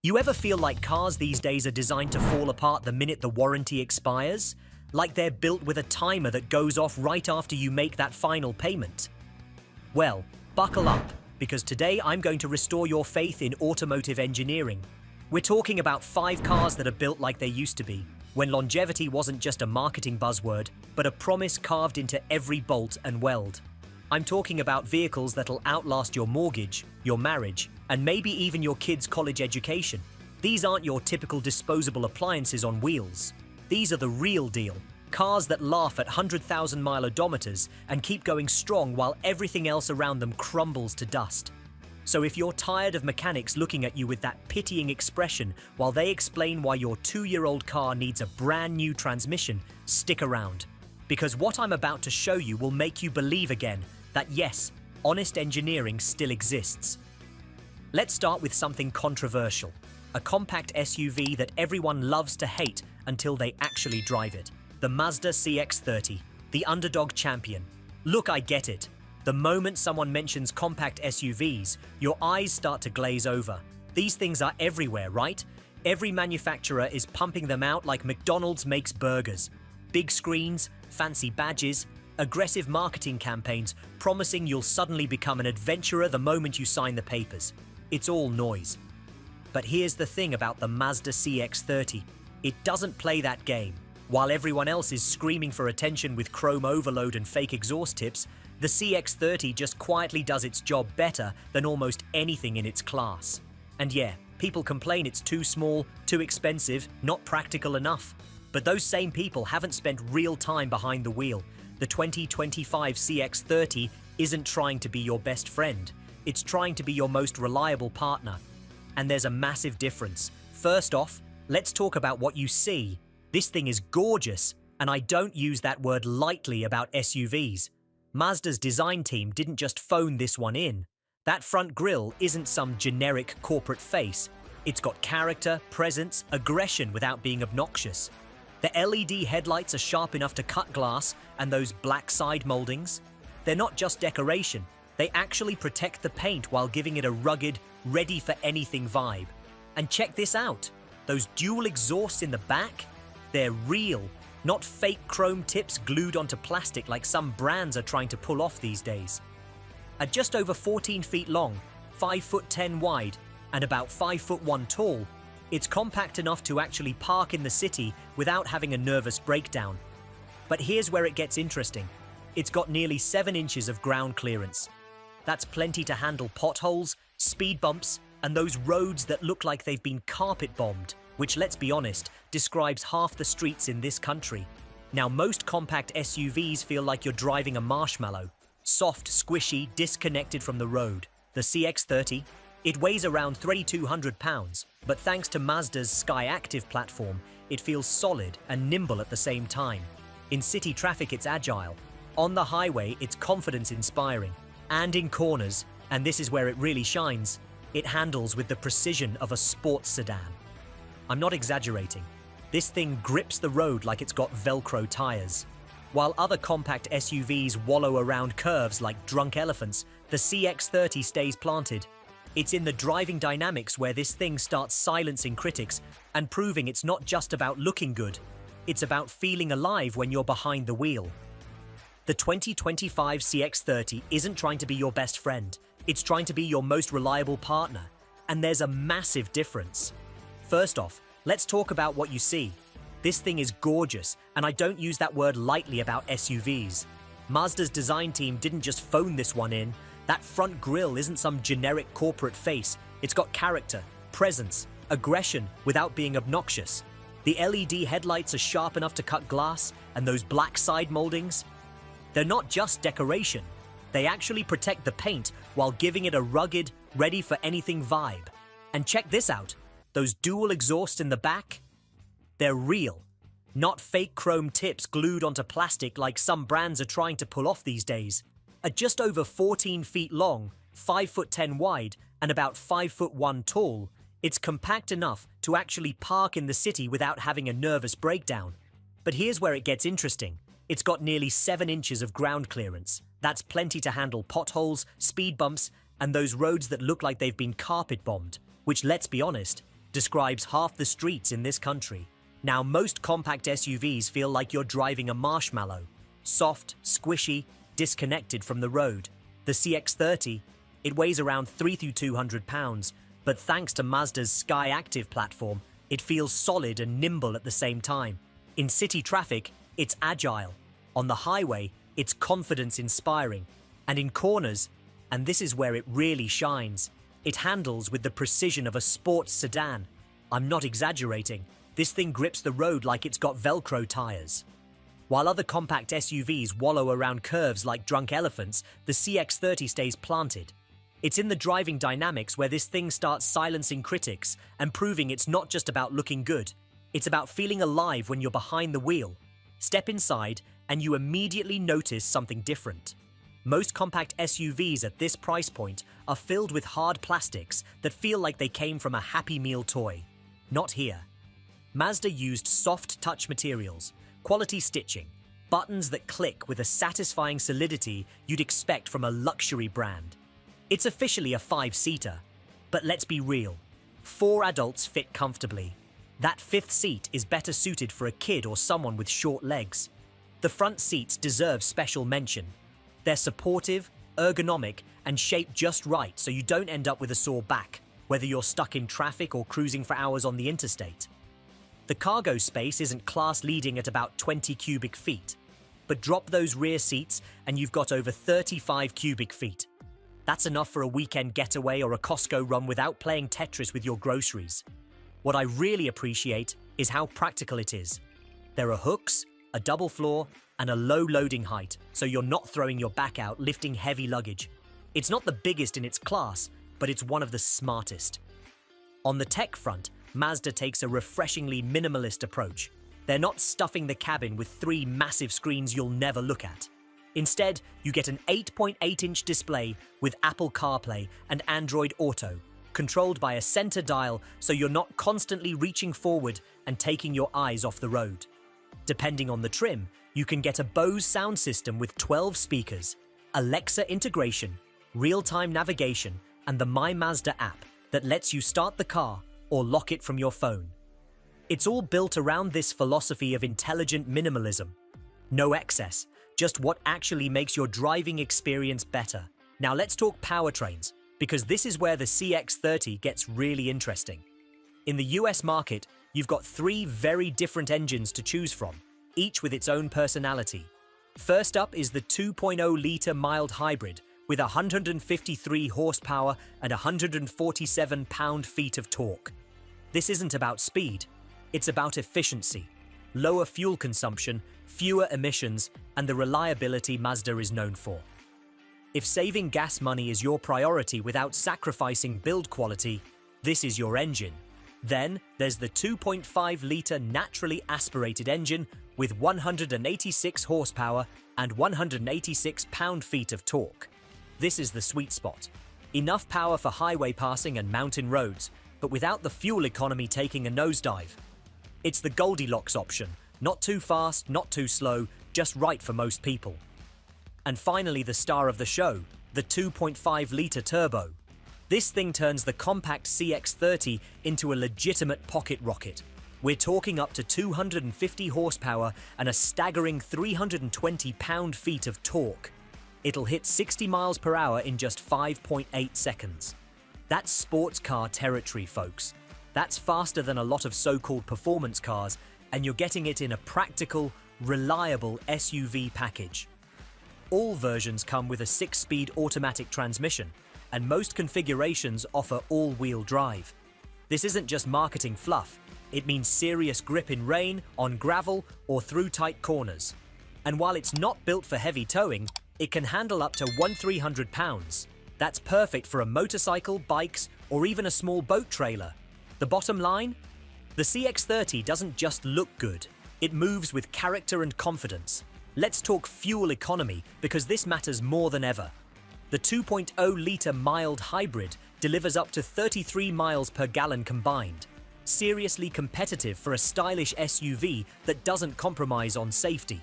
You ever feel like cars these days are designed to fall apart the minute the warranty expires? Like they're built with a timer that goes off right after you make that final payment? Well, buckle up, because today I'm going to restore your faith in automotive engineering. We're talking about 5 cars that are built like they used to be, when longevity wasn't just a marketing buzzword, but a promise carved into every bolt and weld. I'm talking about vehicles that'll outlast your mortgage, your marriage, and maybe even your kids' college education. These aren't your typical disposable appliances on wheels. These are the real deal. Cars that laugh at 100,000-mile odometers and keep going strong while everything else around them crumbles to dust. So if you're tired of mechanics looking at you with that pitying expression while they explain why your 2-year-old car needs a brand new transmission, stick around. Because what I'm about to show you will make you believe again that yes, honest engineering still exists. Let's start with something controversial. A compact SUV that everyone loves to hate until they actually drive it. The Mazda CX30, the underdog champion. Look, I get it. The moment someone mentions compact SUVs, your eyes start to glaze over. These things are everywhere, right? Every manufacturer is pumping them out like McDonald's makes burgers. Big screens, fancy badges, aggressive marketing campaigns promising you'll suddenly become an adventurer the moment you sign the papers. It's all noise. But here's the thing about the Mazda CX30. It doesn't play that game. While everyone else is screaming for attention with chrome overload and fake exhaust tips, the CX30 just quietly does its job better than almost anything in its class. And yeah, people complain it's too small, too expensive, not practical enough. But those same people haven't spent real time behind the wheel. The 2025 CX30 isn't trying to be your best friend. It's trying to be your most reliable partner. And there's a massive difference. First off, let's talk about what you see. This thing is gorgeous, and I don't use that word lightly about SUVs. Mazda's design team didn't just phone this one in. That front grille isn't some generic corporate face. It's got character, presence, aggression without being obnoxious. The LED headlights are sharp enough to cut glass, and those black side moldings, they're not just decoration. They actually protect the paint while giving it a rugged, ready-for-anything vibe. And check this out. Those dual exhausts in the back? They're real, not fake chrome tips glued onto plastic like some brands are trying to pull off these days. At just over 14 feet long, 5'10" wide, and about 5'1" tall, it's compact enough to actually park in the city without having a nervous breakdown. But here's where it gets interesting. It's got nearly 7 inches of ground clearance. That's plenty to handle potholes, speed bumps, and those roads that look like they've been carpet bombed, which, let's be honest, describes half the streets in this country. Now, most compact SUVs feel like you're driving a marshmallow. Soft, squishy, disconnected from the road. The CX30, it weighs around 3,200 pounds, but thanks to Mazda's Sky Active platform, it feels solid and nimble at the same time. In city traffic, it's agile. On the highway, it's confidence-inspiring. And in corners, and this is where it really shines, it handles with the precision of a sports sedan. I'm not exaggerating. This thing grips the road like it's got Velcro tires. While other compact SUVs wallow around curves like drunk elephants, the CX30 stays planted. It's in the driving dynamics where this thing starts silencing critics and proving it's not just about looking good. It's about feeling alive when you're behind the wheel. The 2025 CX30 isn't trying to be your best friend. It's trying to be your most reliable partner. And there's a massive difference. First off, let's talk about what you see. This thing is gorgeous, and I don't use that word lightly about SUVs. Mazda's design team didn't just phone this one in. That front grille isn't some generic corporate face. It's got character, presence, aggression without being obnoxious. The LED headlights are sharp enough to cut glass, and those black side moldings, they're not just decoration. They actually protect the paint while giving it a rugged, ready-for-anything vibe. And check this out. Those dual exhausts in the back? They're real. Not fake chrome tips glued onto plastic like some brands are trying to pull off these days. At just over 14 feet long, 5'10" wide, and about 5'1" tall, it's compact enough to actually park in the city without having a nervous breakdown. But here's where it gets interesting. It's got nearly 7 inches of ground clearance. That's plenty to handle potholes, speed bumps, and those roads that look like they've been carpet bombed, which, let's be honest, describes half the streets in this country. Now, most compact SUVs feel like you're driving a marshmallow. Soft, squishy, disconnected from the road. The CX30, it weighs around 300 to 200 pounds, but thanks to Mazda's Sky Active platform, it feels solid and nimble at the same time. In city traffic, it's agile. On the highway, it's confidence-inspiring. And in corners, and this is where it really shines, it handles with the precision of a sports sedan. I'm not exaggerating. This thing grips the road like it's got Velcro tires. While other compact SUVs wallow around curves like drunk elephants, the CX30 stays planted. It's in the driving dynamics where this thing starts silencing critics and proving it's not just about looking good. It's about feeling alive when you're behind the wheel. Step inside and you immediately notice something different. Most compact SUVs at this price point are filled with hard plastics that feel like they came from a Happy Meal toy. Not here. Mazda used soft touch materials, quality stitching, buttons that click with a satisfying solidity you'd expect from a luxury brand. It's officially a 5-seater, but let's be real. 4 adults fit comfortably. That 5th seat is better suited for a kid or someone with short legs. The front seats deserve special mention. They're supportive, ergonomic, and shaped just right so you don't end up with a sore back, whether you're stuck in traffic or cruising for hours on the interstate. The cargo space isn't class-leading at about 20 cubic feet, but drop those rear seats and you've got over 35 cubic feet. That's enough for a weekend getaway or a Costco run without playing Tetris with your groceries. What I really appreciate is how practical it is. There are hooks, a double floor, and a low loading height, so you're not throwing your back out lifting heavy luggage. It's not the biggest in its class, but it's one of the smartest. On the tech front, Mazda takes a refreshingly minimalist approach. They're not stuffing the cabin with 3 massive screens you'll never look at. Instead, you get an 8.8-inch display with Apple CarPlay and Android Auto, controlled by a center dial so you're not constantly reaching forward and taking your eyes off the road. Depending on the trim, you can get a Bose sound system with 12 speakers, Alexa integration, real-time navigation, and the My Mazda app that lets you start the car or lock it from your phone. It's all built around this philosophy of intelligent minimalism. No excess, just what actually makes your driving experience better. Now let's talk powertrains, because this is where the CX30 gets really interesting. In the US market, you've got 3 very different engines to choose from, each with its own personality. First up is the 2.0-liter mild hybrid with 153 horsepower and 147 pound-feet of torque. This isn't about speed, it's about efficiency, lower fuel consumption, fewer emissions, and the reliability Mazda is known for. If saving gas money is your priority without sacrificing build quality, this is your engine. Then there's the 2.5-liter naturally aspirated engine with 186 horsepower and 186 pound-feet of torque. This is the sweet spot. Enough power for highway passing and mountain roads, but without the fuel economy taking a nosedive. It's the Goldilocks option, not too fast, not too slow, just right for most people. And finally, the star of the show, the 2.5-liter turbo. This thing turns the compact CX30 into a legitimate pocket rocket. We're talking up to 250 horsepower and a staggering 320 pound-feet of torque. It'll hit 60 miles per hour in just 5.8 seconds. That's sports car territory, folks. That's faster than a lot of so-called performance cars, and you're getting it in a practical, reliable SUV package. All versions come with a 6-speed automatic transmission, and most configurations offer all-wheel drive. This isn't just marketing fluff, it means serious grip in rain, on gravel, or through tight corners. And while it's not built for heavy towing, it can handle up to 1,300 pounds. That's perfect for a motorcycle, bikes, or even a small boat trailer. The bottom line? The CX30 doesn't just look good, it moves with character and confidence. Let's talk fuel economy, because this matters more than ever. The 2.0-liter mild hybrid delivers up to 33 miles per gallon combined. Seriously competitive for a stylish SUV that doesn't compromise on safety.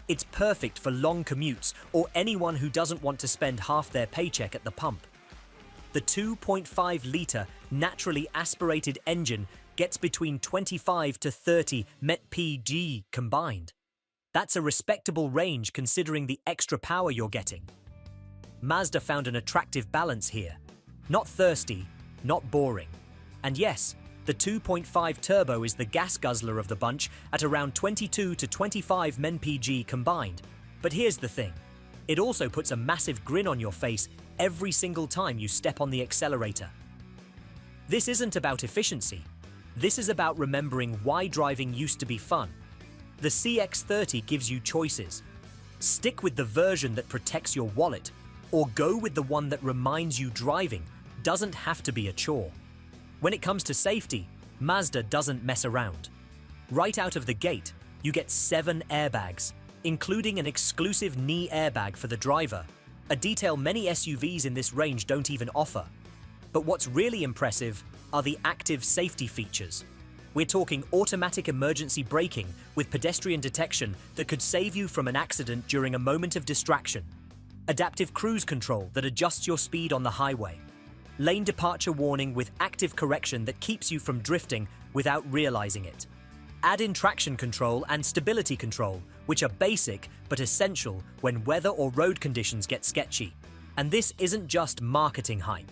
It's perfect for long commutes or anyone who doesn't want to spend half their paycheck at the pump. the 2.5-litre naturally aspirated engine gets between 25 to 30 mpg combined. That's a respectable range considering the extra power you're getting. Mazda found an attractive balance here. Not thirsty, not boring. And yes, the 2.5 turbo is the gas guzzler of the bunch at around 22 to 25 mpg combined. But here's the thing. It also puts a massive grin on your face every single time you step on the accelerator. This isn't about efficiency. This is about remembering why driving used to be fun. The CX30 gives you choices. Stick with the version that protects your wallet, or go with the one that reminds you driving doesn't have to be a chore. When it comes to safety, Mazda doesn't mess around. Right out of the gate, you get 7 airbags, including an exclusive knee airbag for the driver, a detail many SUVs in this range don't even offer. But what's really impressive are the active safety features. We're talking automatic emergency braking with pedestrian detection that could save you from an accident during a moment of distraction, adaptive cruise control that adjusts your speed on the highway, lane departure warning with active correction that keeps you from drifting without realizing it. Add in traction control and stability control, which are basic but essential when weather or road conditions get sketchy. And this isn't just marketing hype.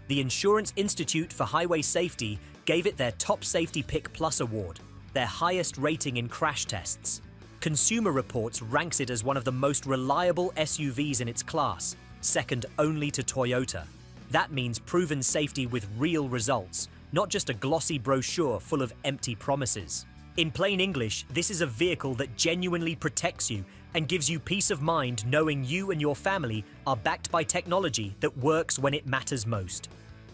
The Insurance Institute for Highway Safety gave it their Top Safety Pick Plus award, their highest rating in crash tests. Consumer Reports ranks it as one of the most reliable SUVs in its class, second only to Toyota. That means proven safety with real results, not just a glossy brochure full of empty promises. In plain English, this is a vehicle that genuinely protects you and gives you peace of mind knowing you and your family are backed by technology that works when it matters most.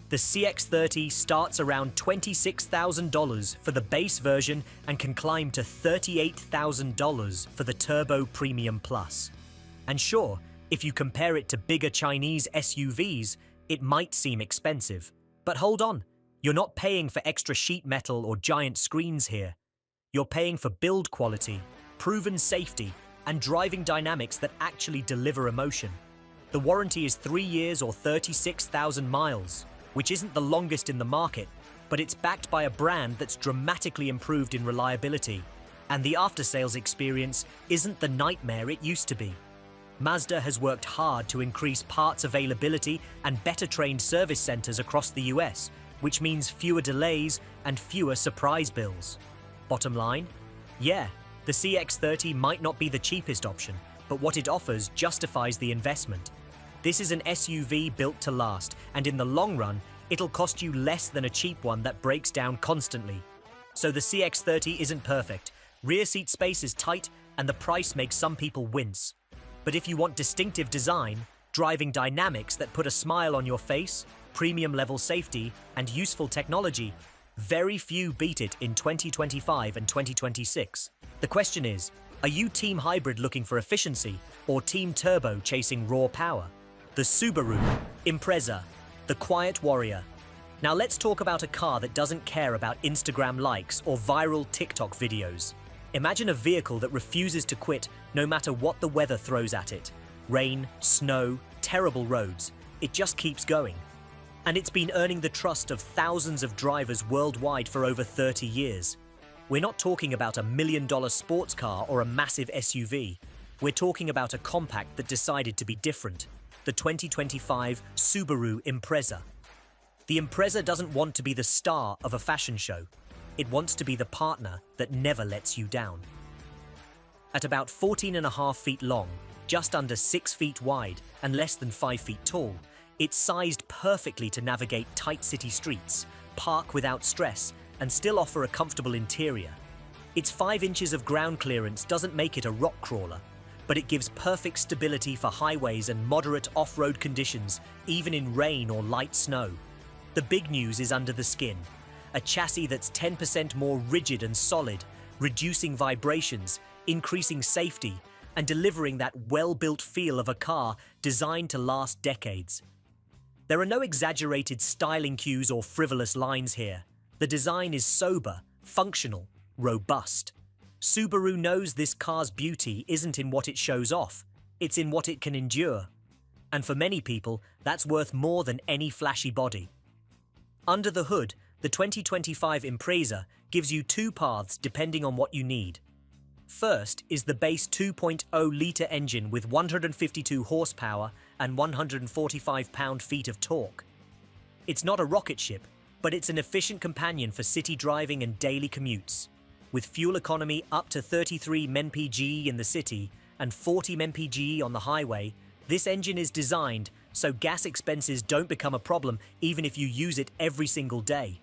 The CX30 starts around $26,000 for the base version and can climb to $38,000 for the Turbo Premium Plus. And sure, if you compare it to bigger Chinese SUVs, it might seem expensive. But hold on, you're not paying for extra sheet metal or giant screens here. You're paying for build quality, proven safety, and driving dynamics that actually deliver emotion. The warranty is 3 years or 36,000 miles, which isn't the longest in the market, but it's backed by a brand that's dramatically improved in reliability, and the after-sales experience isn't the nightmare it used to be. Mazda has worked hard to increase parts availability and better trained service centers across the US, which means fewer delays and fewer surprise bills. Bottom line? Yeah, the CX30 might not be the cheapest option, but what it offers justifies the investment. This is an SUV built to last, and in the long run, it'll cost you less than a cheap one that breaks down constantly. So the CX30 isn't perfect, rear seat space is tight, and the price makes some people wince. But if you want distinctive design, driving dynamics that put a smile on your face, premium level safety, and useful technology, very few beat it in 2025 and 2026. The question is, are you team hybrid looking for efficiency or team turbo chasing raw power? The Subaru Impreza, the quiet warrior. Now let's talk about a car that doesn't care about Instagram likes or viral TikTok videos. Imagine a vehicle that refuses to quit no matter what the weather throws at it. Rain, snow, terrible roads. It just keeps going. And it's been earning the trust of thousands of drivers worldwide for over 30 years. We're not talking about a $1 million sports car or a massive SUV. We're talking about a compact that decided to be different. The 2025 Subaru Impreza. The Impreza doesn't want to be the star of a fashion show. It wants to be the partner that never lets you down. At about 14.5 feet long, just under 6 feet wide, and less than 5 feet tall, it's sized perfectly to navigate tight city streets, park without stress, and still offer a comfortable interior. Its 5 inches of ground clearance doesn't make it a rock crawler, but it gives perfect stability for highways and moderate off-road conditions, even in rain or light snow. The big news is under the skin. A chassis that's 10% more rigid and solid, reducing vibrations, increasing safety, and delivering that well-built feel of a car designed to last decades. There are no exaggerated styling cues or frivolous lines here. The design is sober, functional, robust. Subaru knows this car's beauty isn't in what it shows off, it's in what it can endure. And for many people, that's worth more than any flashy body. Under the hood, the 2025 Impreza gives you two paths depending on what you need. First is the base 2.0-litre engine with 152 horsepower and 145 pound-feet of torque. It's not a rocket ship, but it's an efficient companion for city driving and daily commutes. With fuel economy up to 33 mpg in the city and 40 mpg on the highway, this engine is designed so gas expenses don't become a problem even if you use it every single day.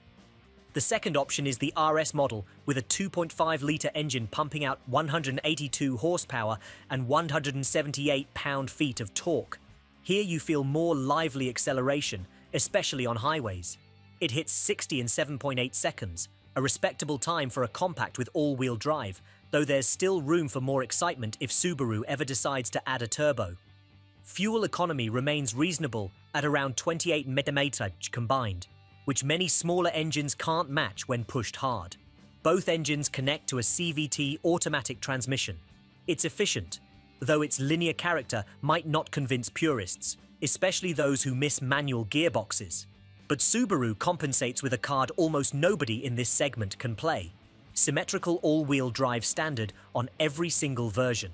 The second option is the RS model with a 2.5-litre engine pumping out 182 horsepower and 178 pound-feet of torque. Here you feel more lively acceleration, especially on highways. It hits 60 in 7.8 seconds, a respectable time for a compact with all-wheel drive, though there's still room for more excitement if Subaru ever decides to add a turbo. Fuel economy remains reasonable at around 28 mpg combined, which many smaller engines can't match when pushed hard. Both engines connect to a CVT automatic transmission. It's efficient, though its linear character might not convince purists, especially those who miss manual gearboxes. But Subaru compensates with a card almost nobody in this segment can play: symmetrical all-wheel drive standard on every single version.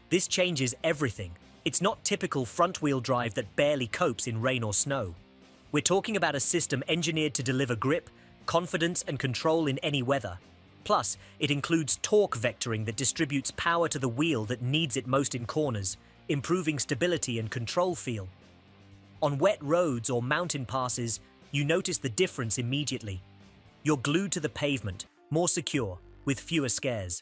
This changes everything. It's not typical front-wheel drive that barely copes in rain or snow. We're talking about a system engineered to deliver grip, confidence, and control in any weather. Plus, it includes torque vectoring that distributes power to the wheel that needs it most in corners, improving stability and control feel. On wet roads or mountain passes, you notice the difference immediately. You're glued to the pavement, more secure, with fewer scares.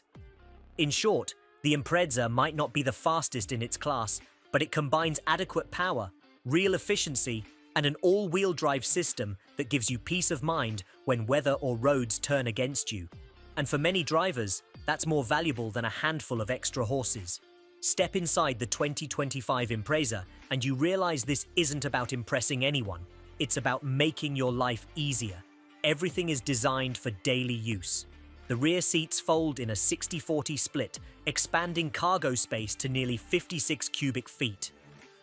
In short, the Impreza might not be the fastest in its class, but it combines adequate power, real efficiency, and an all-wheel drive system that gives you peace of mind when weather or roads turn against you. And for many drivers, that's more valuable than a handful of extra horses. Step inside the 2025 Impreza and you realize this isn't about impressing anyone. It's about making your life easier. Everything is designed for daily use. The rear seats fold in a 60-40 split, expanding cargo space to nearly 56 cubic feet.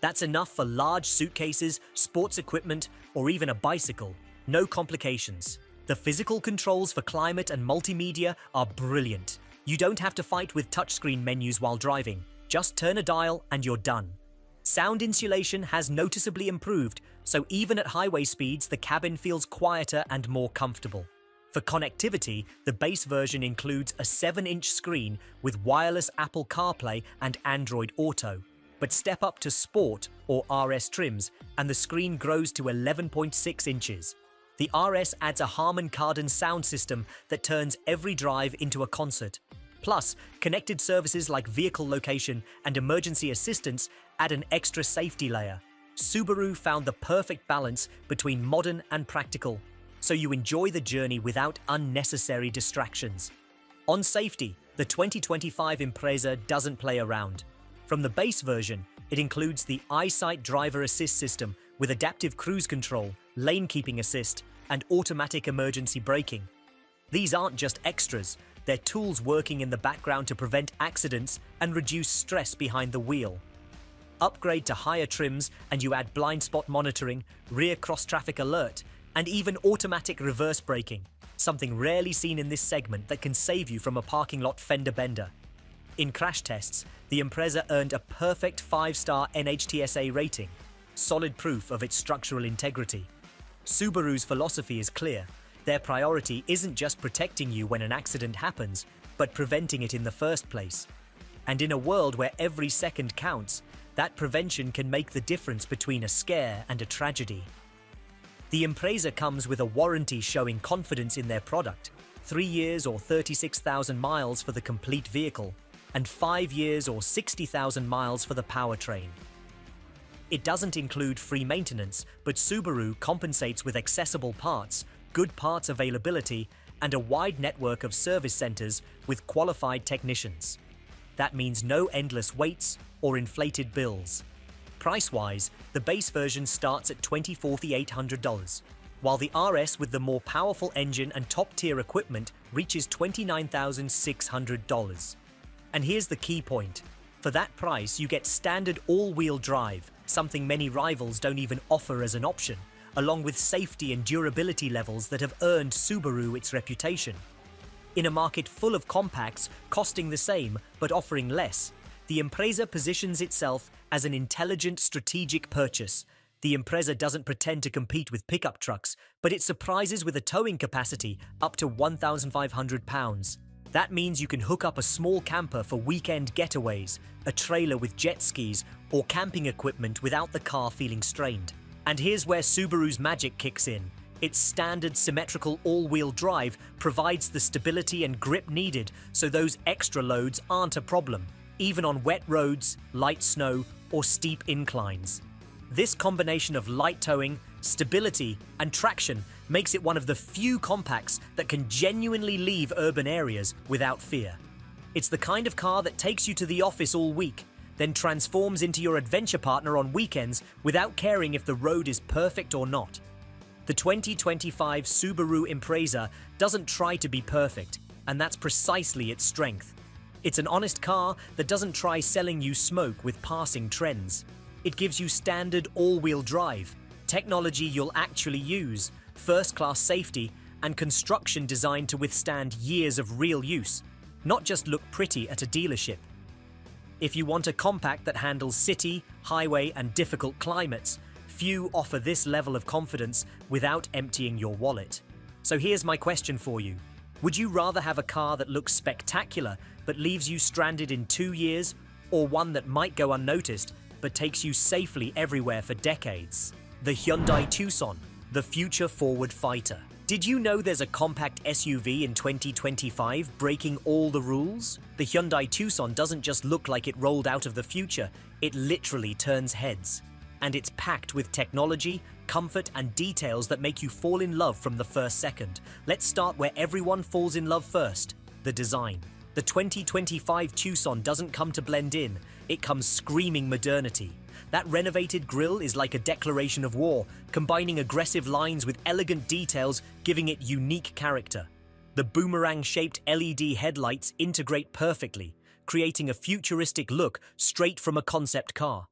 That's enough for large suitcases, sports equipment, or even a bicycle. No complications. The physical controls for climate and multimedia are brilliant. You don't have to fight with touchscreen menus while driving. Just turn a dial and you're done. Sound insulation has noticeably improved, so even at highway speeds, the cabin feels quieter and more comfortable. For connectivity, the base version includes a 7-inch screen with wireless Apple CarPlay and Android Auto. But step up to Sport or RS trims and the screen grows to 11.6 inches. The RS adds a Harman Kardon sound system that turns every drive into a concert. Plus, connected services like vehicle location and emergency assistance add an extra safety layer. Subaru found the perfect balance between modern and practical, so you enjoy the journey without unnecessary distractions. On safety, the 2025 Impreza doesn't play around. From the base version, it includes the EyeSight driver assist system with adaptive cruise control, lane keeping assist, and automatic emergency braking. These aren't just extras, they're tools working in the background to prevent accidents and reduce stress behind the wheel. Upgrade to higher trims and you add blind spot monitoring, rear cross-traffic alert, and even automatic reverse braking, something rarely seen in this segment that can save you from a parking lot fender bender. In crash tests, the Impreza earned a perfect 5-star NHTSA rating, solid proof of its structural integrity. Subaru's philosophy is clear. Their priority isn't just protecting you when an accident happens, but preventing it in the first place. And in a world where every second counts, that prevention can make the difference between a scare and a tragedy. The Impreza comes with a warranty showing confidence in their product, 3 years or 36,000 miles for the complete vehicle, and 5 years or 60,000 miles for the powertrain. It doesn't include free maintenance, but Subaru compensates with accessible parts, good parts availability, and a wide network of service centers with qualified technicians. That means no endless waits or inflated bills. Price-wise, the base version starts at $24,800, while the RS with the more powerful engine and top-tier equipment reaches $29,600. And here's the key point. For that price, you get standard all-wheel drive, something many rivals don't even offer as an option, along with safety and durability levels that have earned Subaru its reputation. In a market full of compacts costing the same but offering less, the Impreza positions itself as an intelligent, strategic purchase. The Impreza doesn't pretend to compete with pickup trucks, but it surprises with a towing capacity up to 1,500 pounds. That means you can hook up a small camper for weekend getaways, a trailer with jet skis, or camping equipment without the car feeling strained. And here's where Subaru's magic kicks in. Its standard symmetrical all-wheel drive provides the stability and grip needed, so those extra loads aren't a problem, even on wet roads, light snow, or steep inclines. This combination of light towing, stability, and traction makes it one of the few compacts that can genuinely leave urban areas without fear. It's the kind of car that takes you to the office all week, then transforms into your adventure partner on weekends without caring if the road is perfect or not. The 2025 Subaru Impreza doesn't try to be perfect, and that's precisely its strength. It's an honest car that doesn't try selling you smoke with passing trends. It gives you standard all-wheel drive, technology you'll actually use, first-class safety, and construction designed to withstand years of real use, not just look pretty at a dealership. If you want a compact that handles city, highway, and difficult climates, few offer this level of confidence without emptying your wallet. So here's my question for you. Would you rather have a car that looks spectacular but leaves you stranded in 2 years, or one that might go unnoticed but takes you safely everywhere for decades? The Hyundai Tucson, the future forward fighter. Did you know there's a compact SUV in 2025 breaking all the rules? The Hyundai Tucson doesn't just look like it rolled out of the future, it literally turns heads. And it's packed with technology, comfort, and details that make you fall in love from the first second. Let's start where everyone falls in love first: the design. The 2025 Tucson doesn't come to blend in, it comes screaming modernity. That renovated grille is like a declaration of war, combining aggressive lines with elegant details, giving it unique character. The boomerang-shaped LED headlights integrate perfectly, creating a futuristic look straight from a concept car.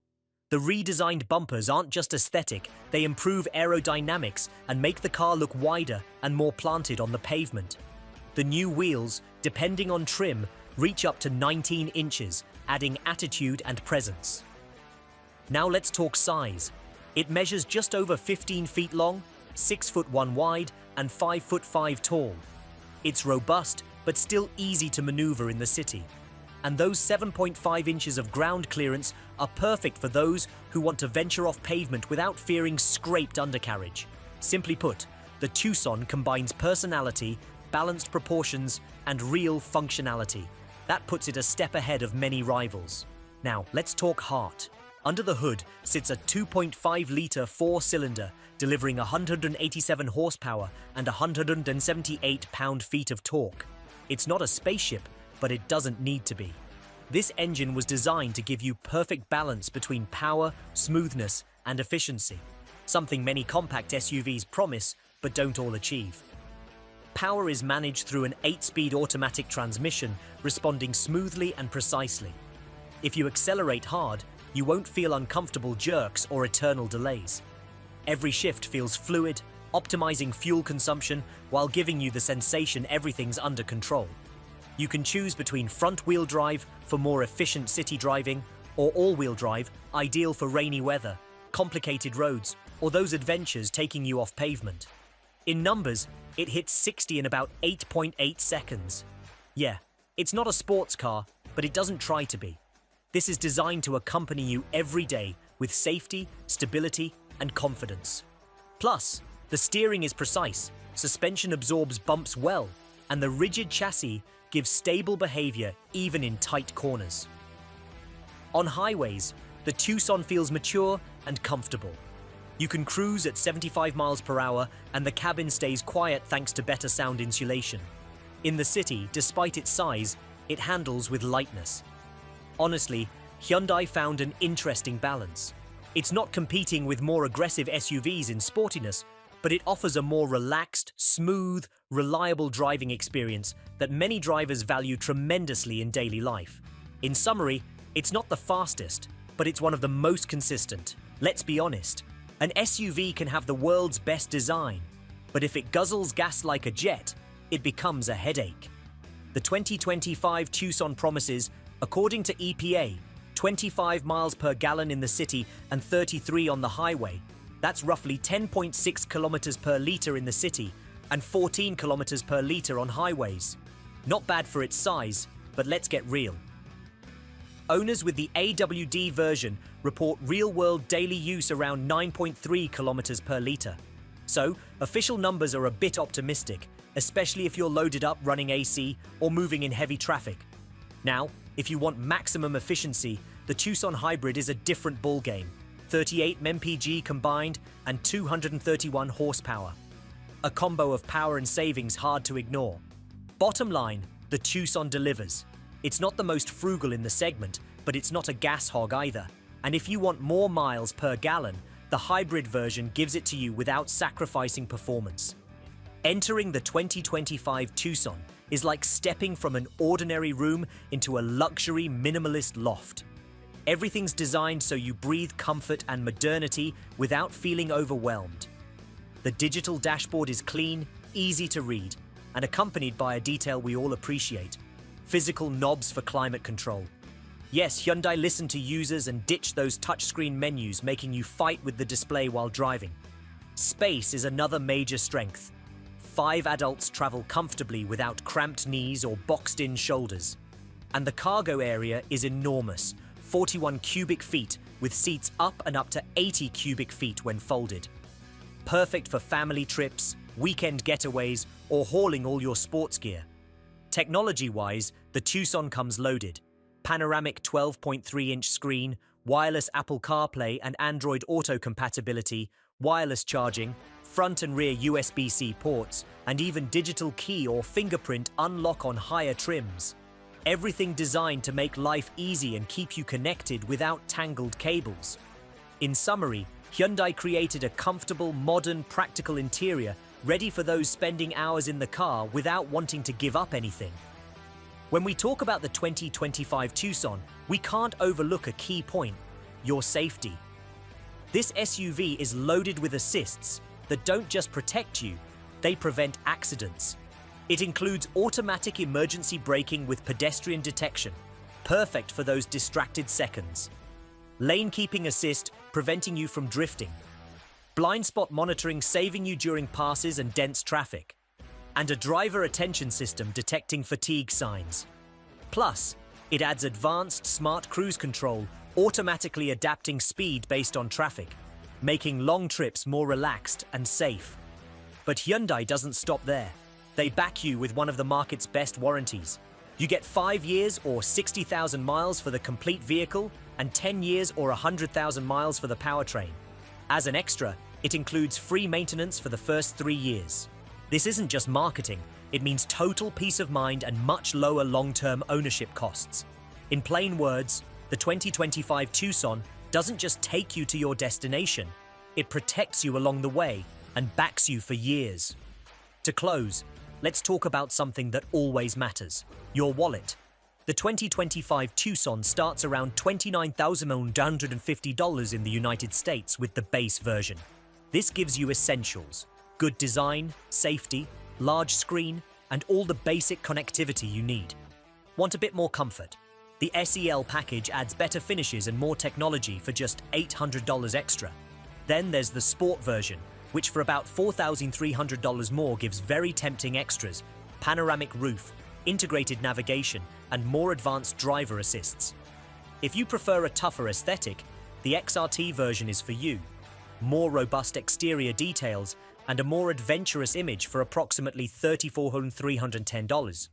The redesigned bumpers aren't just aesthetic, they improve aerodynamics and make the car look wider and more planted on the pavement. The new wheels, depending on trim, reach up to 19 inches, adding attitude and presence. Now let's talk size. It measures just over 15 feet long, 6'1" wide, and 5'5" tall. It's robust, but still easy to maneuver in the city. And those 7.5 inches of ground clearance are perfect for those who want to venture off pavement without fearing scraped undercarriage. Simply put, the Tucson combines personality, balanced proportions, and real functionality. That puts it a step ahead of many rivals. Now, let's talk heart. Under the hood sits a 2.5-litre four-cylinder, delivering 187 horsepower and 178 pound-feet of torque. It's not a spaceship, but it doesn't need to be. This engine was designed to give you perfect balance between power, smoothness, and efficiency, something many compact SUVs promise but don't all achieve. Power is managed through an 8-speed automatic transmission, responding smoothly and precisely. If you accelerate hard, you won't feel uncomfortable jerks or eternal delays. Every shift feels fluid, optimizing fuel consumption while giving you the sensation everything's under control. You can choose between front-wheel drive for more efficient city driving, or all-wheel drive, ideal for rainy weather, complicated roads, or those adventures taking you off pavement. In numbers, it hits 60 in about 8.8 seconds. Yeah, it's not a sports car, but it doesn't try to be. This is designed to accompany you every day with safety, stability, and confidence. Plus, the steering is precise, suspension absorbs bumps well, and the rigid chassis gives stable behavior even in tight corners. On highways, the Tucson feels mature and comfortable. You can cruise at 75 miles per hour and the cabin stays quiet thanks to better sound insulation. In the city, despite its size, it handles with lightness. Honestly, Hyundai found an interesting balance. It's not competing with more aggressive SUVs in sportiness, but it offers a more relaxed, smooth, reliable driving experience that many drivers value tremendously in daily life. In summary, it's not the fastest, but it's one of the most consistent. Let's be honest, an SUV can have the world's best design, but if it guzzles gas like a jet, it becomes a headache. The 2025 Tucson promises, according to EPA, 25 miles per gallon in the city and 33 on the highway. That's roughly 10.6 kilometers per liter in the city and 14 kilometers per liter on highways. Not bad for its size, but let's get real. Owners with the AWD version report real-world daily use around 9.3 kilometers per liter. So, official numbers are a bit optimistic, especially if you're loaded up running AC or moving in heavy traffic. Now, if you want maximum efficiency, the Tucson Hybrid is a different ballgame. 38 mpg combined and 231 horsepower. A combo of power and savings hard to ignore. Bottom line, the Tucson delivers. It's not the most frugal in the segment, but it's not a gas hog either. And if you want more miles per gallon, the hybrid version gives it to you without sacrificing performance. Entering the 2025 Tucson is like stepping from an ordinary room into a luxury minimalist loft. Everything's designed so you breathe comfort and modernity without feeling overwhelmed. The digital dashboard is clean, easy to read, and accompanied by a detail we all appreciate: physical knobs for climate control. Yes, Hyundai listened to users and ditched those touchscreen menus making you fight with the display while driving. Space is another major strength. 5 adults travel comfortably without cramped knees or boxed-in shoulders. And the cargo area is enormous, 41 cubic feet, with seats up and up to 80 cubic feet when folded. Perfect for family trips, weekend getaways, or hauling all your sports gear. Technology-wise, the Tucson comes loaded. Panoramic 12.3-inch screen, wireless Apple CarPlay and Android Auto compatibility, wireless charging, front and rear USB-C ports, and even digital key or fingerprint unlock on higher trims. Everything designed to make life easy and keep you connected without tangled cables. In summary, Hyundai created a comfortable, modern, practical interior ready for those spending hours in the car without wanting to give up anything. When we talk about the 2025 Tucson, we can't overlook a key point: your safety. This SUV is loaded with assists that don't just protect you, they prevent accidents. It includes automatic emergency braking with pedestrian detection, perfect for those distracted seconds. Lane keeping assist, preventing you from drifting. Blind spot monitoring, saving you during passes and dense traffic. And a driver attention system detecting fatigue signs. Plus, it adds advanced smart cruise control, automatically adapting speed based on traffic, making long trips more relaxed and safe. But Hyundai doesn't stop there. They back you with one of the market's best warranties. You get 5 years or 60,000 miles for the complete vehicle and 10 years or 100,000 miles for the powertrain. As an extra, it includes free maintenance for the first 3 years. This isn't just marketing, it means total peace of mind and much lower long-term ownership costs. In plain words, the 2025 Tucson doesn't just take you to your destination, it protects you along the way and backs you for years. To close, let's talk about something that always matters: your wallet. The 2025 Tucson starts around $29,950 in the United States with the base version. This gives you essentials: good design, safety, large screen, and all the basic connectivity you need. Want a bit more comfort? The SEL package adds better finishes and more technology for just $800 extra. Then there's the Sport version, which for about $4,300 more gives very tempting extras: panoramic roof, integrated navigation, and more advanced driver assists. If you prefer a tougher aesthetic, the XRT version is for you. More robust exterior details and a more adventurous image for approximately $34,310.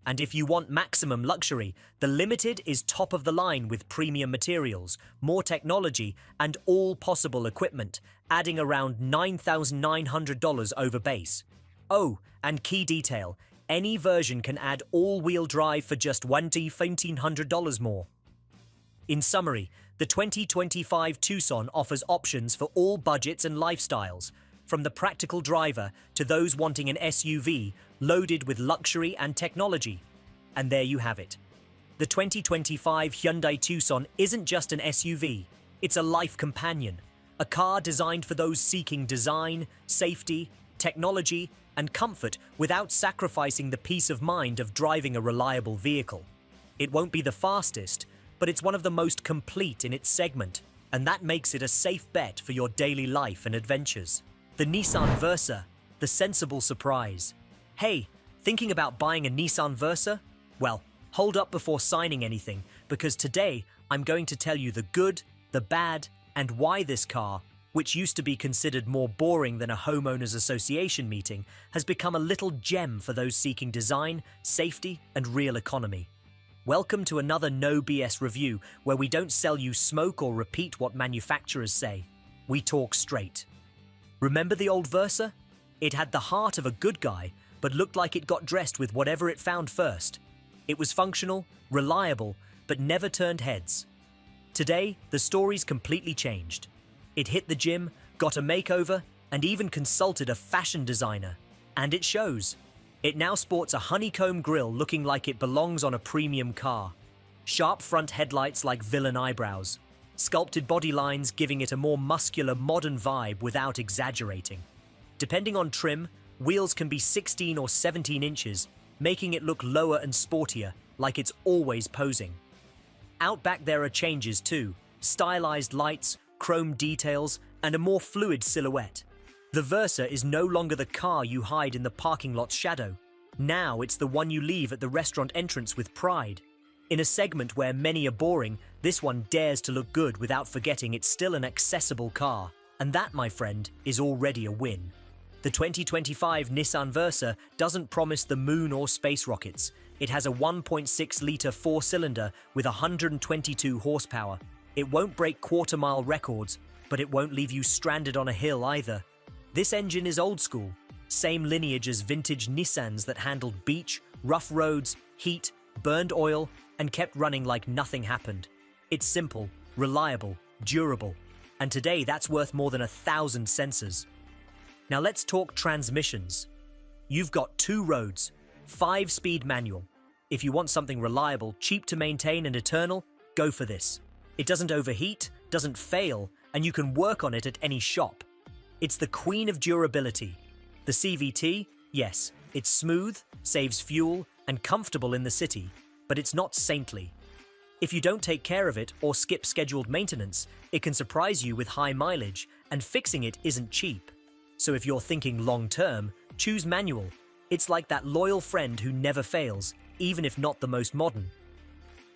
And if you want maximum luxury, the Limited is top of the line with premium materials, more technology, and all possible equipment, adding around $9,900 over base. Oh, and key detail: any version can add all-wheel drive for just $1,500 more. In summary, the 2025 Tucson offers options for all budgets and lifestyles, from the practical driver to those wanting an SUV loaded with luxury and technology. And there you have it. The 2025 Hyundai Tucson isn't just an SUV, It's a life companion, a car designed for those seeking design, safety, technology, and comfort without sacrificing the peace of mind of driving a reliable vehicle. It won't be the fastest, but it's one of the most complete in its segment, and that makes it a safe bet for your daily life and adventures. The Nissan Versa, the sensible surprise. Hey, thinking about buying a Nissan Versa? Well, hold up before signing anything, because today I'm going to tell you the good, the bad, and why this car, which used to be considered more boring than a homeowners association meeting, has become a little gem for those seeking design, safety, and real economy. Welcome to another No BS review, where we don't sell you smoke or repeat what manufacturers say. We talk straight. Remember the old Versa? It had the heart of a good guy, but looked like it got dressed with whatever it found first. It was functional, reliable, but never turned heads. Today, the story's completely changed. It hit the gym, got a makeover, and even consulted a fashion designer. And it shows. It now sports a honeycomb grille looking like it belongs on a premium car. Sharp front headlights like villain eyebrows. Sculpted body lines giving it a more muscular, modern vibe without exaggerating. Depending on trim, wheels can be 16 or 17 inches, making it look lower and sportier, like it's always posing. Out back there are changes too, stylized lights, chrome details, and a more fluid silhouette. The Versa is no longer the car you hide in the parking lot's shadow. Now it's the one you leave at the restaurant entrance with pride. In a segment where many are boring, this one dares to look good without forgetting it's still an accessible car. And that, my friend, is already a win. The 2025 Nissan Versa doesn't promise the moon or space rockets. It has a 1.6-litre four-cylinder with 122 horsepower. It won't break quarter-mile records, but it won't leave you stranded on a hill either. This engine is old school, same lineage as vintage Nissans that handled beach, rough roads, heat, burned oil, and kept running like nothing happened. It's simple, reliable, durable, and today that's worth more than 1,000 sensors. Now let's talk transmissions. You've got 2 roads, 5-speed manual. If you want something reliable, cheap to maintain and eternal, go for this. It doesn't overheat, doesn't fail, and you can work on it at any shop. It's the queen of durability. The CVT, yes, it's smooth, saves fuel, and comfortable in the city, but it's not saintly. If you don't take care of it or skip scheduled maintenance, it can surprise you with high mileage, and fixing it isn't cheap. So if you're thinking long-term, choose manual. It's like that loyal friend who never fails, even if not the most modern.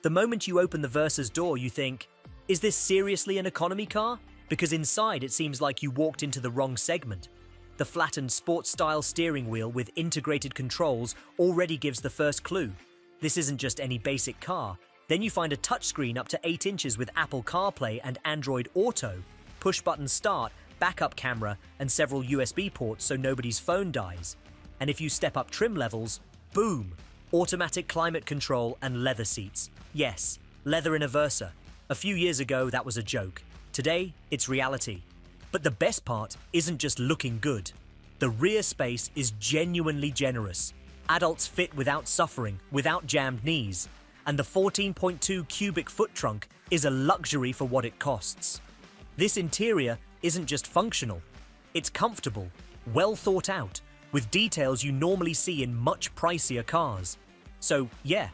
The moment you open the Versa's door, you think, is this seriously an economy car? Because inside it seems like you walked into the wrong segment. The flattened sports-style steering wheel with integrated controls already gives the first clue. This isn't just any basic car. Then you find a touchscreen up to 8 inches with Apple CarPlay and Android Auto, push-button start, backup camera, and several USB ports so nobody's phone dies. And if you step up trim levels, boom! Automatic climate control and leather seats. Yes, leather in a Versa. A few years ago, that was a joke. Today, it's reality. But the best part isn't just looking good. The rear space is genuinely generous. Adults fit without suffering, without jammed knees. And the 14.2 cubic foot trunk is a luxury for what it costs. This interior isn't just functional. It's comfortable, well thought out, with details you normally see in much pricier cars. So yeah,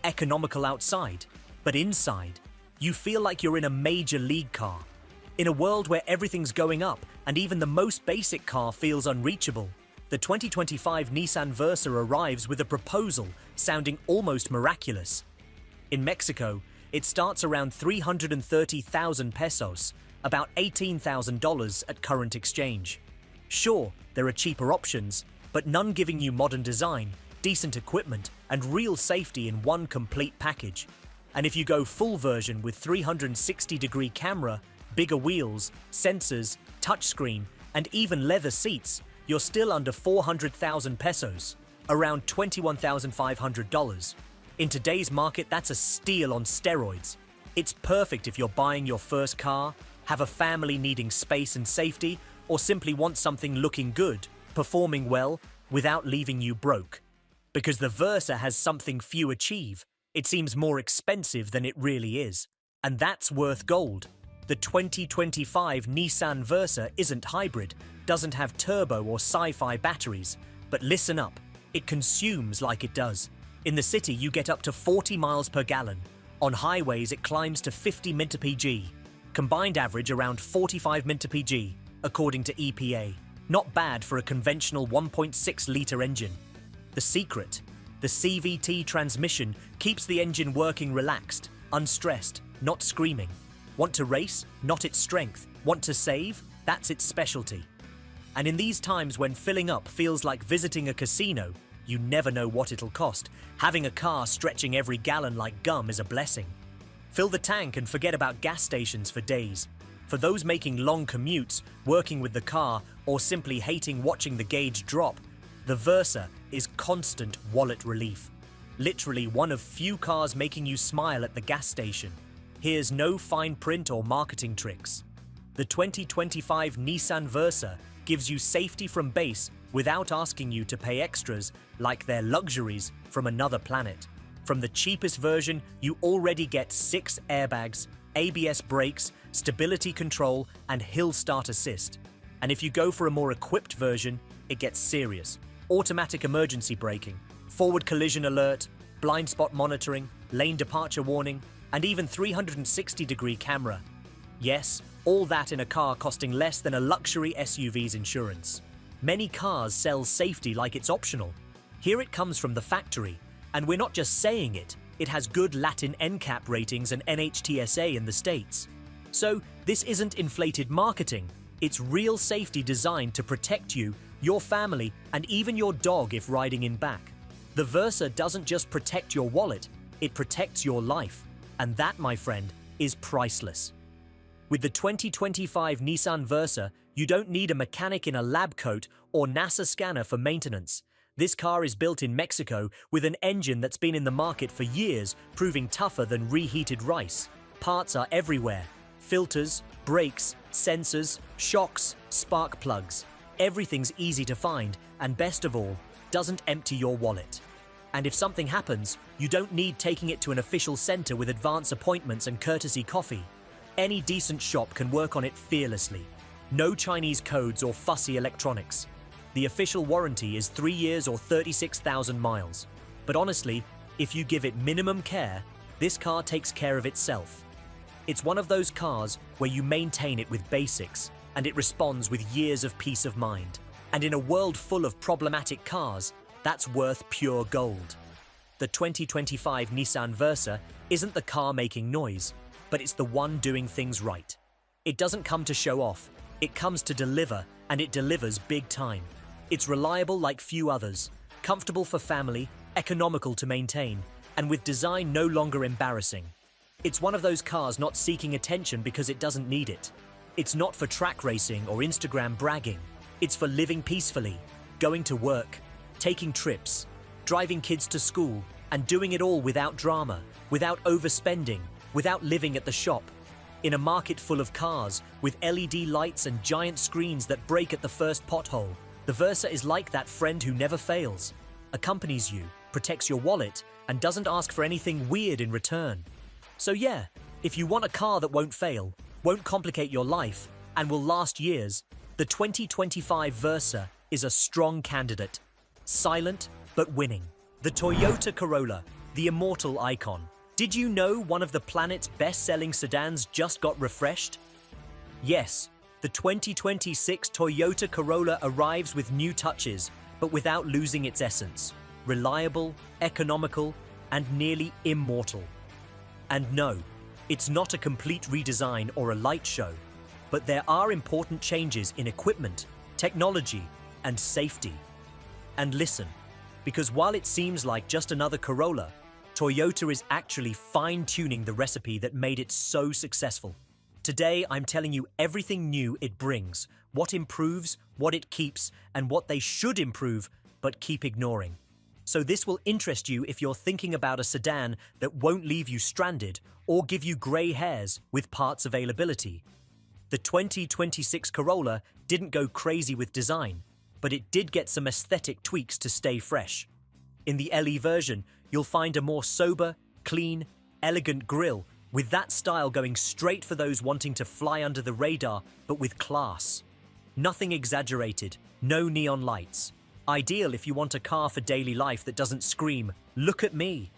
economical outside, but inside, you feel like you're in a major league car. In a world where everything's going up and even the most basic car feels unreachable, the 2025 Nissan Versa arrives with a proposal sounding almost miraculous. In Mexico, it starts around 330,000 pesos, about $18,000 at current exchange. Sure, there are cheaper options, but none giving you modern design, decent equipment, and real safety in one complete package. And if you go full version with 360-degree camera, bigger wheels, sensors, touchscreen, and even leather seats, you're still under 400,000 pesos, around $21,500. In today's market, that's a steal on steroids. It's perfect if you're buying your first car, have a family needing space and safety, or simply want something looking good, performing well, without leaving you broke. Because the Versa has something few achieve. It seems more expensive than it really is. And that's worth gold. The 2025 Nissan Versa isn't hybrid, doesn't have turbo or sci-fi batteries, but listen up, it consumes like it does. In the city, you get up to 40 miles per gallon. On highways, it climbs to 50 mpg. Combined average around 45 mpg, according to EPA. Not bad for a conventional 1.6-litre engine. The secret? The CVT transmission keeps the engine working relaxed, unstressed, not screaming. Want to race? Not its strength. Want to save? That's its specialty. And in these times when filling up feels like visiting a casino, you never know what it'll cost. Having a car stretching every gallon like gum is a blessing. Fill the tank and forget about gas stations for days. For those making long commutes, working with the car, or simply hating watching the gauge drop, the Versa is constant wallet relief. Literally one of few cars making you smile at the gas station. Here's no fine print or marketing tricks. The 2025 Nissan Versa gives you safety from base without asking you to pay extras like they're luxuries from another planet. From the cheapest version, you already get 6 airbags, ABS brakes, stability control, and hill start assist. And if you go for a more equipped version, it gets serious. Automatic emergency braking, forward collision alert, blind spot monitoring, lane departure warning, and even 360-degree camera. Yes, all that in a car costing less than a luxury SUV's insurance. Many cars sell safety like it's optional. Here it comes from the factory, and we're not just saying it, it has good Latin NCAP ratings and NHTSA in the States. So this isn't inflated marketing, it's real safety designed to protect you, your family, and even your dog if riding in back. The Versa doesn't just protect your wallet, it protects your life. And that, my friend, is priceless. With the 2025 Nissan Versa, you don't need a mechanic in a lab coat or NASA scanner for maintenance. This car is built in Mexico with an engine that's been in the market for years, proving tougher than reheated rice. Parts are everywhere. Filters, brakes, sensors, shocks, spark plugs. Everything's easy to find, and best of all, doesn't empty your wallet. And if something happens, you don't need taking it to an official center with advance appointments and courtesy coffee. Any decent shop can work on it fearlessly. No Chinese codes or fussy electronics. The official warranty is 3 years or 36,000 miles. But honestly, if you give it minimum care, this car takes care of itself. It's one of those cars where you maintain it with basics, and it responds with years of peace of mind. And in a world full of problematic cars, that's worth pure gold. The 2025 Nissan Versa isn't the car making noise, but it's the one doing things right. It doesn't come to show off, it comes to deliver, and it delivers big time. It's reliable like few others, comfortable for family, economical to maintain, and with design no longer embarrassing. It's one of those cars not seeking attention because it doesn't need it. It's not for track racing or Instagram bragging. It's for living peacefully, going to work, taking trips, driving kids to school, and doing it all without drama, without overspending, without living at the shop. In a market full of cars, with LED lights and giant screens that break at the first pothole, the Versa is like that friend who never fails, accompanies you, protects your wallet, and doesn't ask for anything weird in return. So yeah, if you want a car that won't fail, won't complicate your life, and will last years, the 2025 Versa is a strong candidate. Silent, but winning. The Toyota Corolla, the immortal icon. Did you know one of the planet's best-selling sedans just got refreshed? Yes, the 2026 Toyota Corolla arrives with new touches, but without losing its essence. Reliable, economical, and nearly immortal. And no, it's not a complete redesign or a light show, but there are important changes in equipment, technology, and safety. And listen, because while it seems like just another Corolla, Toyota is actually fine-tuning the recipe that made it so successful. Today, I'm telling you everything new it brings, what improves, what it keeps, and what they should improve but keep ignoring. So this will interest you if you're thinking about a sedan that won't leave you stranded or give you grey hairs with parts availability. The 2026 Corolla didn't go crazy with design, but it did get some aesthetic tweaks to stay fresh. In the LE version, you'll find a more sober, clean, elegant grille with that style going straight for those wanting to fly under the radar, but with class. Nothing exaggerated, no neon lights. Ideal if you want a car for daily life that doesn't scream, "Look at me."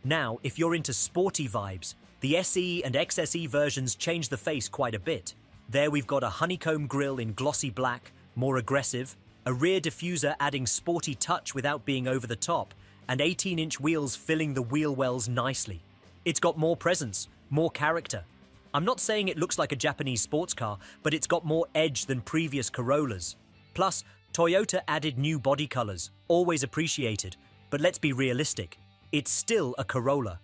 Now, if you're into sporty vibes, the SE and XSE versions change the face quite a bit. There we've got a honeycomb grille in glossy black, more aggressive, a rear diffuser adding sporty touch without being over the top, and 18-inch wheels filling the wheel wells nicely. It's got more presence, more character. I'm not saying it looks like a Japanese sports car, but it's got more edge than previous Corollas. Plus, Toyota added new body colors, always appreciated, but let's be realistic. It's still a Corolla.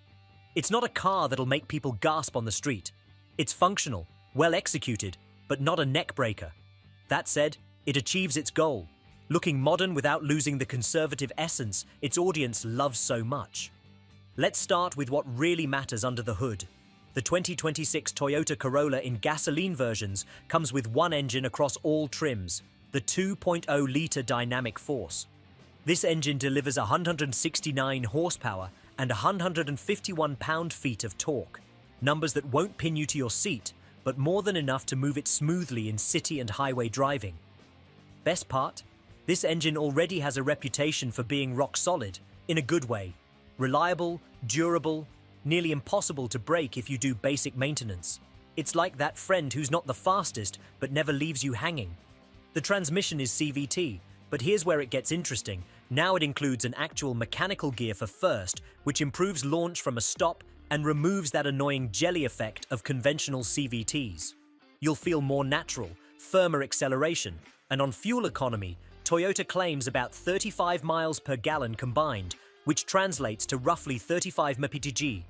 It's not a car that'll make people gasp on the street. It's functional, well executed, but not a neck breaker. That said, it achieves its goal, looking modern without losing the conservative essence its audience loves so much. Let's start with what really matters under the hood. The 2026 Toyota Corolla in gasoline versions comes with one engine across all trims, the 2.0-litre dynamic force. This engine delivers 169 horsepower and 151 pound-feet of torque, numbers that won't pin you to your seat, but more than enough to move it smoothly in city and highway driving. Best part? This engine already has a reputation for being rock solid, in a good way. Reliable, durable, nearly impossible to break if you do basic maintenance. It's like that friend who's not the fastest, but never leaves you hanging. The transmission is CVT, but here's where it gets interesting. Now it includes an actual mechanical gear for first, which improves launch from a stop and removes that annoying jelly effect of conventional CVTs. You'll feel more natural, firmer acceleration, and on fuel economy, Toyota claims about 35 miles per gallon combined, which translates to roughly 35 mpg.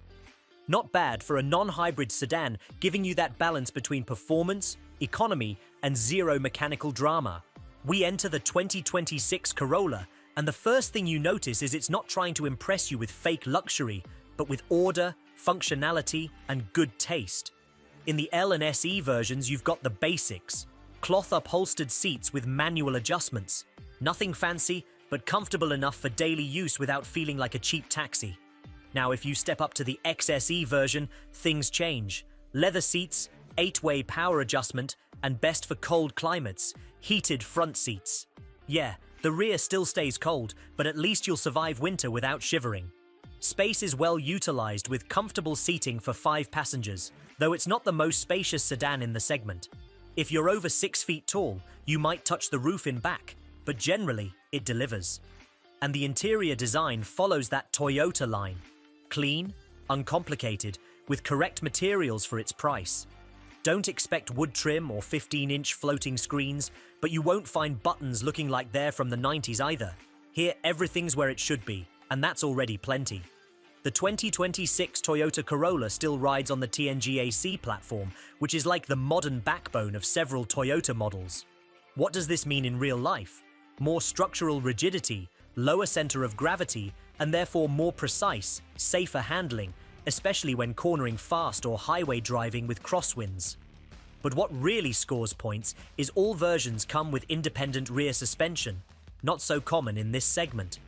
Not bad for a non-hybrid sedan, giving you that balance between performance, economy, and zero mechanical drama. We enter the 2026 Corolla, and the first thing you notice is it's not trying to impress you with fake luxury, but with order, functionality, and good taste. In the L and SE versions, you've got the basics. Cloth-upholstered seats with manual adjustments. Nothing fancy, but comfortable enough for daily use without feeling like a cheap taxi. Now, if you step up to the XSE version, things change. Leather seats, 8-way power adjustment, and best for cold climates, heated front seats. Yeah, the rear still stays cold, but at least you'll survive winter without shivering. Space is well utilized with comfortable seating for 5 passengers, though it's not the most spacious sedan in the segment. If you're over 6 feet tall, you might touch the roof in back, but generally, it delivers. And the interior design follows that Toyota line. Clean, uncomplicated, with correct materials for its price. Don't expect wood trim or 15-inch floating screens, but you won't find buttons looking like they're from the 90s either. Here, everything's where it should be, and that's already plenty. The 2026 Toyota Corolla still rides on the TNGA-C platform, which is like the modern backbone of several Toyota models. What does this mean in real life? More structural rigidity, lower center of gravity, and therefore more precise, safer handling, especially when cornering fast or highway driving with crosswinds. But what really scores points is all versions come with independent rear suspension, not so common in this segment.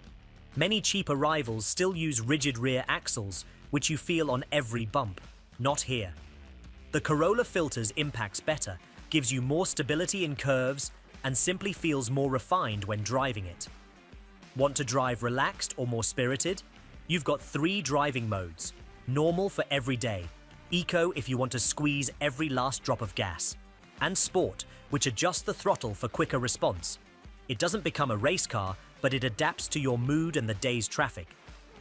Many cheaper rivals still use rigid rear axles, which you feel on every bump. Not here. The Corolla filters impacts better, gives you more stability in curves, and simply feels more refined when driving it. Want to drive relaxed or more spirited? You've got 3 driving modes. Normal for every day, Eco if you want to squeeze every last drop of gas, and Sport, which adjusts the throttle for quicker response. It doesn't become a race car, but it adapts to your mood and the day's traffic.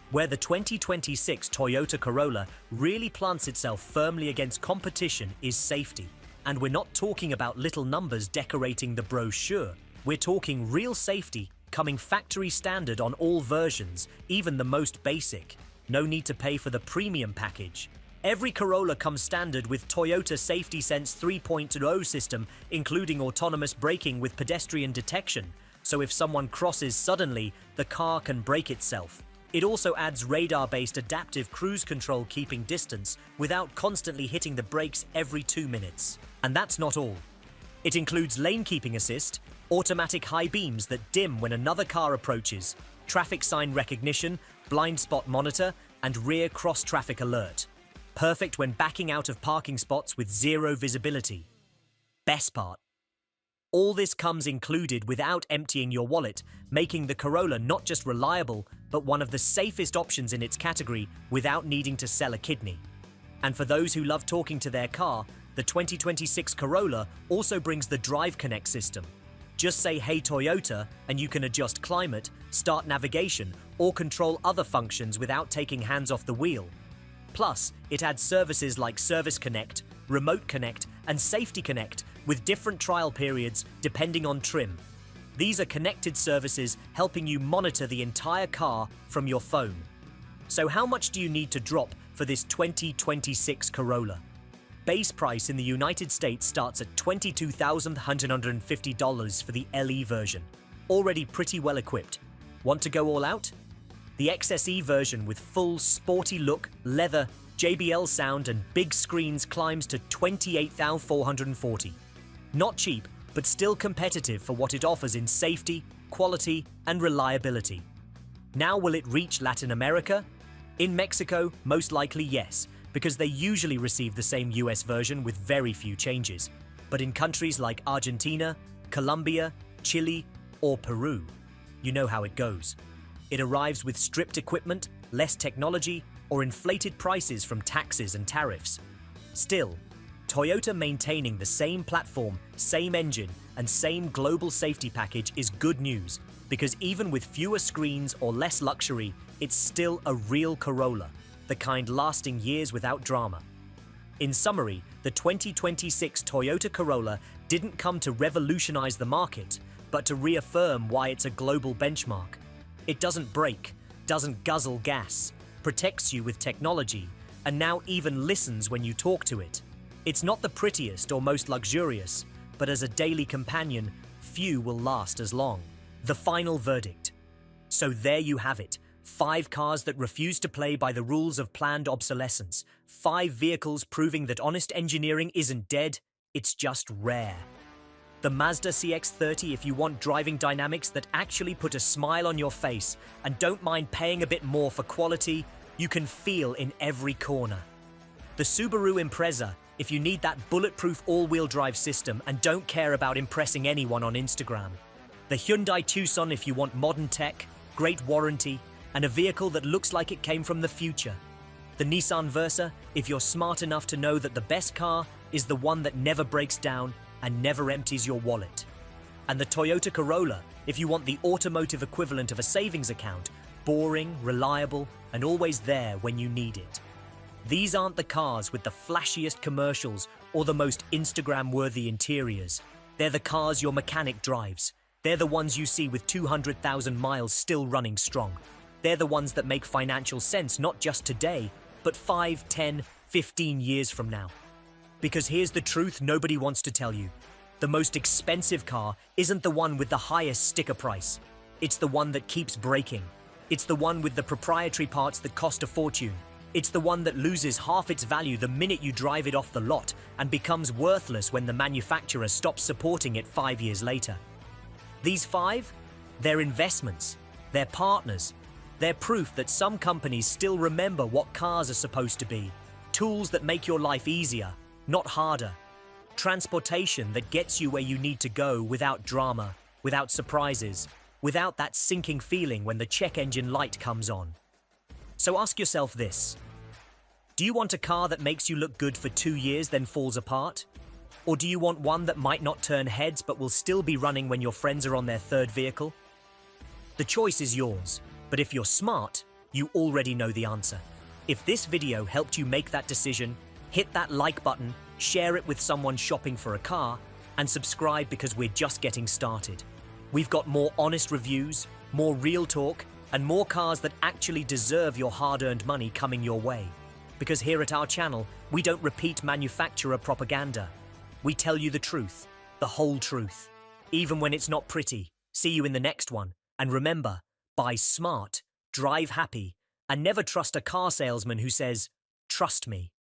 Where the 2026 Toyota Corolla really plants itself firmly against competition is safety. And we're not talking about little numbers decorating the brochure. We're talking real safety, coming factory standard on all versions, even the most basic. No need to pay for the premium package. Every Corolla comes standard with Toyota Safety Sense 3.0 system, including autonomous braking with pedestrian detection, so if someone crosses suddenly, the car can brake itself. It also adds radar-based adaptive cruise control, keeping distance without constantly hitting the brakes every 2 minutes. And that's not all. It includes lane keeping assist, automatic high beams that dim when another car approaches, traffic sign recognition, blind spot monitor, and rear cross-traffic alert. perfect when backing out of parking spots with zero visibility. Best part, all this comes included without emptying your wallet, making the Corolla not just reliable, but one of the safest options in its category without needing to sell a kidney. And for those who love talking to their car, the 2026 Corolla also brings the Drive Connect system. Just say "Hey Toyota" and you can adjust climate, start navigation, or control other functions without taking hands off the wheel. Plus, it adds services like Service Connect, Remote Connect, and Safety Connect with different trial periods depending on trim. These are connected services helping you monitor the entire car from your phone. So how much do you need to drop for this 2026 Corolla? Base price in the United States starts at $22,150 for the LE version, already pretty well equipped. Want to go all out? The XSE version with full sporty look, leather, JBL sound and big screens climbs to $28,440. Not cheap, but still competitive for what it offers in safety, quality, and reliability. Now will it reach Latin America? In Mexico, most likely yes, because they usually receive the same US version with very few changes. But in countries like Argentina, Colombia, Chile, or Peru, you know how it goes. It arrives with stripped equipment, less technology, or inflated prices from taxes and tariffs. Still, Toyota maintaining the same platform, same engine, and same global safety package is good news, because even with fewer screens or less luxury, it's still a real Corolla, the kind lasting years without drama. In summary, the 2026 Toyota Corolla didn't come to revolutionize the market, but to reaffirm why it's a global benchmark. It doesn't brake, doesn't guzzle gas, protects you with technology, and now even listens when you talk to it. It's not the prettiest or most luxurious, but as a daily companion, few will last as long. The final verdict. So there you have it. 5 cars that refuse to play by the rules of planned obsolescence. 5 vehicles proving that honest engineering isn't dead, it's just rare. The Mazda CX30 if you want driving dynamics that actually put a smile on your face and don't mind paying a bit more for quality you can feel in every corner. The Subaru Impreza if you need that bulletproof all-wheel drive system and don't care about impressing anyone on Instagram. The Hyundai Tucson if you want modern tech, great warranty, and a vehicle that looks like it came from the future. The Nissan Versa if you're smart enough to know that the best car is the one that never breaks down and never empties your wallet. And the Toyota Corolla if you want the automotive equivalent of a savings account, boring, reliable, and always there when you need it. These aren't the cars with the flashiest commercials or the most Instagram-worthy interiors. They're the cars your mechanic drives. They're the ones you see with 200,000 miles still running strong. They're the ones that make financial sense not just today, but 5, 10, 15 years from now. Because here's the truth nobody wants to tell you. The most expensive car isn't the one with the highest sticker price. It's the one that keeps breaking. It's the one with the proprietary parts that cost a fortune. It's the one that loses half its value the minute you drive it off the lot and becomes worthless when the manufacturer stops supporting it 5 years later. These 5? They're investments. They're partners. They're proof that some companies still remember what cars are supposed to be. Tools that make your life easier, not harder. Transportation that gets you where you need to go without drama, without surprises, without that sinking feeling when the check engine light comes on. So ask yourself this. Do you want a car that makes you look good for 2 years then falls apart? Or do you want one that might not turn heads but will still be running when your friends are on their 3rd vehicle? The choice is yours, but if you're smart, you already know the answer. If this video helped you make that decision, hit that like button, share it with someone shopping for a car, and subscribe because we're just getting started. We've got more honest reviews, more real talk, and more cars that actually deserve your hard-earned money coming your way. Because here at our channel, we don't repeat manufacturer propaganda. We tell you the truth, the whole truth, even when it's not pretty. See you in the next one. And remember, buy smart, drive happy, and never trust a car salesman who says, "Trust me."